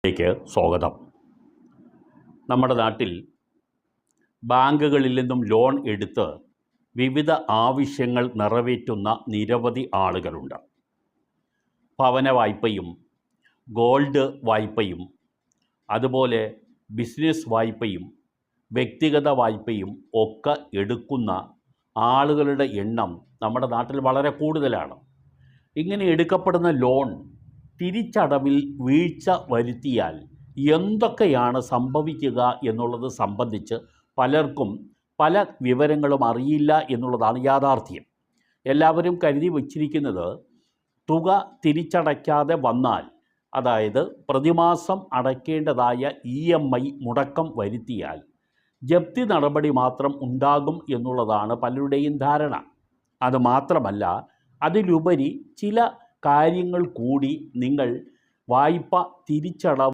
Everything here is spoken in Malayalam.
ലേക്ക് സ്വാഗതം. നമ്മുടെ നാട്ടിൽ ബാങ്കുകളിൽ നിന്നും ലോൺ എടുത്ത് വിവിധ ആവശ്യങ്ങൾ നിറവേറ്റുന്ന നിരവധി ആളുകളുണ്ട്. ഭവന വായ്പയും ഗോൾഡ് വായ്പയും അതുപോലെ ബിസിനസ് വായ്പയും വ്യക്തിഗത വായ്പയും ഒക്കെ എടുക്കുന്ന ആളുകളുടെ എണ്ണം നമ്മുടെ നാട്ടിൽ വളരെ കൂടുതലാണ്. ഇങ്ങനെ എടുക്കപ്പെടുന്ന ലോൺ തിരിച്ചടവിൽ വീഴ്ച വരുത്തിയാൽ എന്തൊക്കെയാണ് സംഭവിക്കുക എന്നുള്ളത് സംബന്ധിച്ച് പലർക്കും പല വിവരങ്ങളും അറിയില്ല എന്നുള്ളതാണ് യാഥാർത്ഥ്യം. എല്ലാവരും കരുതി വച്ചിരിക്കുന്നത് തുക തിരിച്ചടയ്ക്കാതെ വന്നാൽ, അതായത് പ്രതിമാസം അടയ്ക്കേണ്ടതായ EMI മുടക്കം വരുത്തിയാൽ ജപ്തി നടപടി മാത്രം ഉണ്ടാകും എന്നുള്ളതാണ് പലരുടെയും ധാരണ. അതുമാത്രമല്ല, അതിലുപരി ചില കാര്യങ്ങൾ കൂടി നിങ്ങൾ വായ്പ തിരിച്ചടവ്